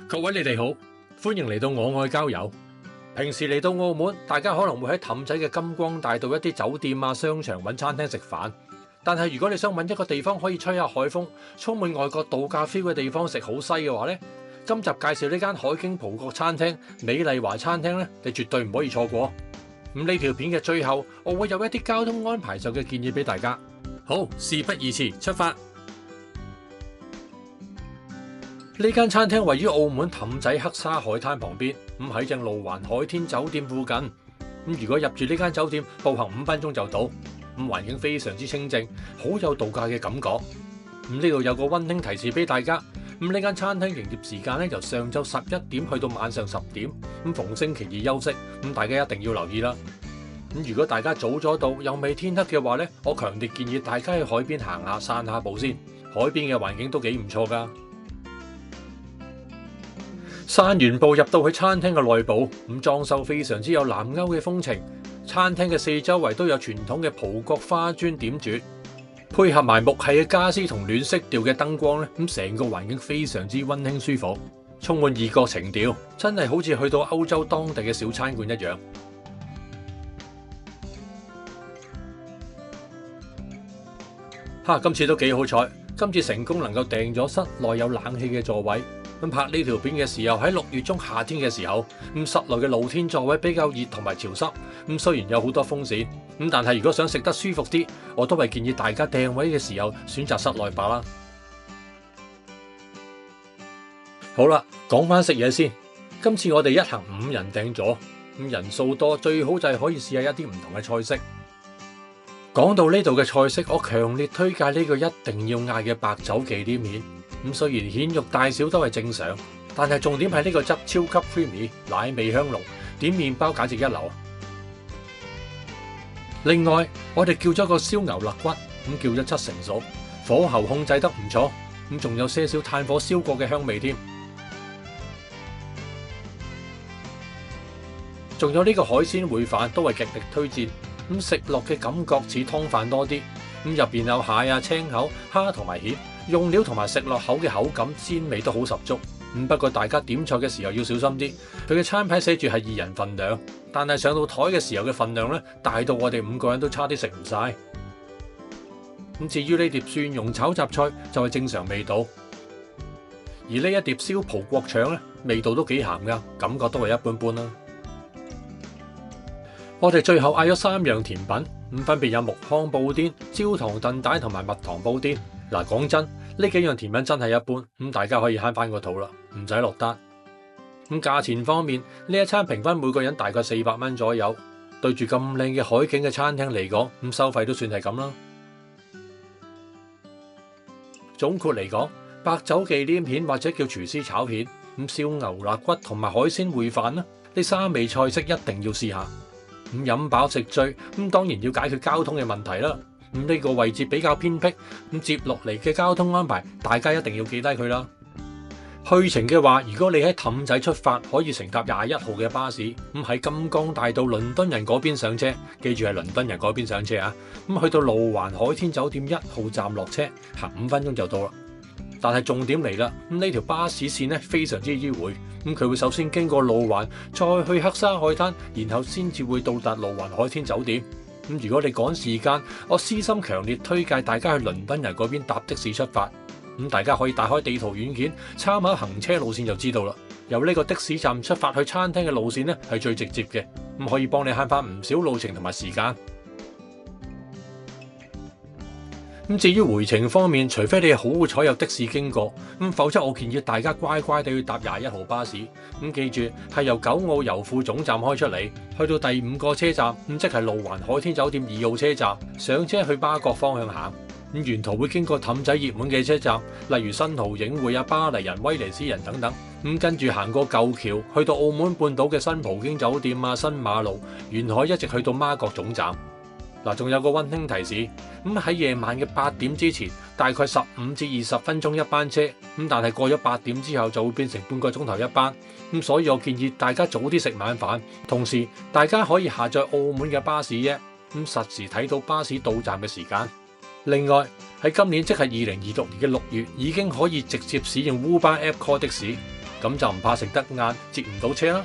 各位你哋好，歡迎嚟到我愛郊遊。平時嚟到澳門，大家可能會喺氹仔嘅金光大道一啲酒店啊、商場揾餐廳食飯。但係如果你想揾一個地方可以吹下海風、充滿外國度假 feel 嘅地方食好西嘅話呢，今集介紹呢間海景葡國餐廳美麗華餐廳呢，你絕對唔可以錯過。咁呢條片嘅最後，我會有一啲交通安排上嘅建議俾大家。好，事不宜遲，出發！呢間餐廳位於澳門氹仔黑沙海灘旁邊，咁喺正路環海天酒店附近。咁如果入住呢間酒店，步行5分鐘就到。咁環境非常之清靜，好有度假嘅感覺。咁呢度有個溫馨提示俾大家。咁呢間餐廳營業時間咧由上晝11點去到晚上10點。咁逢星期二休息，咁大家一定要留意啦。咁如果大家早咗到又未天黑嘅話咧，我強烈建議大家去海邊行下散下步先。海邊嘅環境都幾唔錯㗎。散完步入到去餐廳嘅內部，咁裝修非常之有南歐嘅風情。餐廳嘅四周圍都有傳統嘅葡國花磚點綴，配合埋木系嘅家私同暖色調嘅燈光咧，咁成個環境非常之溫馨舒服，充滿異國情調，真係好似去到歐洲當地嘅小餐館一樣。今次都幾好彩，今次成功能夠訂咗室內有冷氣嘅座位。咁拍呢條片嘅時候喺6月中夏天嘅時候，咁室內嘅露天座位比較熱同埋潮濕。咁雖然有好多風扇，咁但係如果想食得舒服啲，我都係建議大家訂位嘅時候選擇室內吧啦。好啦，講翻食嘢先。今次我哋一行5人訂咗，咁人數多最好就係可以試下一啲唔同嘅菜式。講到呢度嘅菜式，我強烈推介呢個一定要嗌嘅白酒忌廉蜆。咁雖然蜆肉大小都係正常，但係重點係呢個汁超級 creamy， 奶味香濃，點麵包簡直一流。另外，我哋叫咗個燒牛肋骨，咁叫咗7成熟，火候控制得唔錯，咁仲有些少炭火燒過嘅香味添。仲有呢個海鮮燴飯都係極力推薦，咁食落嘅感覺似湯飯多啲，咁入邊有蟹啊、青口、蝦同埋蜆。用料同埋食落口嘅口感鮮味都好十足，不過大家點菜嘅時候要小心啲。佢嘅餐牌寫住係2人份量，但係上到台嘅時候嘅份量咧大到我哋5個人都差啲食唔晒。咁至於呢碟蒜蓉炒雜菜就係正常味道，而呢一碟燒葡國腸咧味道都幾鹹噶，感覺都係一般般啦。我哋最後嗌咗3樣甜品，咁分別有木糠布甸、焦糖燉蛋同埋蜜糖布甸。嗱，講真，呢幾樣甜品真係一般，咁大家可以慳翻個肚啦，唔使落單。咁價錢方面，呢一餐平均每個人大概400蚊左右，對住咁靚嘅海景嘅餐廳嚟講，咁收費都算係咁啦。總括嚟講，白酒忌廉蜆或者叫廚師炒蜆，咁燒牛肋骨同埋海鮮燴飯啦，呢3味菜式一定要試下。咁飲飽食醉，咁當然要解決交通嘅問題啦。呢個位置比較偏僻，咁接落嚟嘅交通安排，大家一定要記低佢啦。去程嘅話，如果你喺氹仔出發，可以乘搭21號嘅巴士，咁喺金光大道倫敦人嗰邊上車，記住係倫敦人嗰邊上車啊。咁去到路環海天酒店1號站落車，行5分鐘就到啦。但係重點嚟啦，呢條巴士線咧非常之迂迴，佢會首先經過路環，再去黑沙海灘，然後先至會到達路環海天酒店。如果你趕時間，我私心強烈推介大家去倫敦人嗰邊搭的士出發。大家可以打開地圖軟件參考行車路線就知道啦。由呢個的士站出發去餐廳嘅路線咧係最直接嘅，可以幫你慳翻唔少路程同埋時間。至於回程方面，除非你係好彩有的士經過，否則我建議大家乖乖地去搭21號巴士。記住係由九澳油庫總站開出嚟，去到第5個車站，即係路環海天酒店2號車站，上車去巴角方向行。沿途會經過氹仔熱門嘅車站，例如新濠影匯、巴黎人、威尼斯人等等。跟住行過舊橋，去到澳門半島嘅新葡京酒店啊、新馬路、沿海一直去到媽閣總站。仲有個溫馨提示，喺夜晚嘅8點之前，大概15至20分鐘一班車，但係過咗8點之後就會變成半個鐘頭一班，所以我建議大家早啲食晚飯，同時大家可以下載澳門嘅巴士 App，實時睇到巴士到站嘅時間。另外喺今年即係2026年嘅6月，已經可以直接使用 Uber App call 的士。咁就唔怕食得晏，截唔到車啦。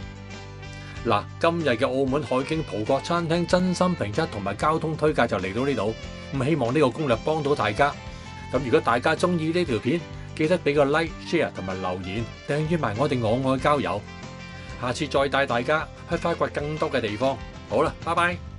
嗱，今日嘅澳門海景葡國餐廳真心評測同埋交通推介就嚟到呢度，咁希望呢個攻略幫到大家。咁如果大家中意呢條片，記得俾個 like、share 同埋留言，訂閱埋我哋我愛交友。下次再帶大家去發掘更多嘅地方。好啦，拜拜。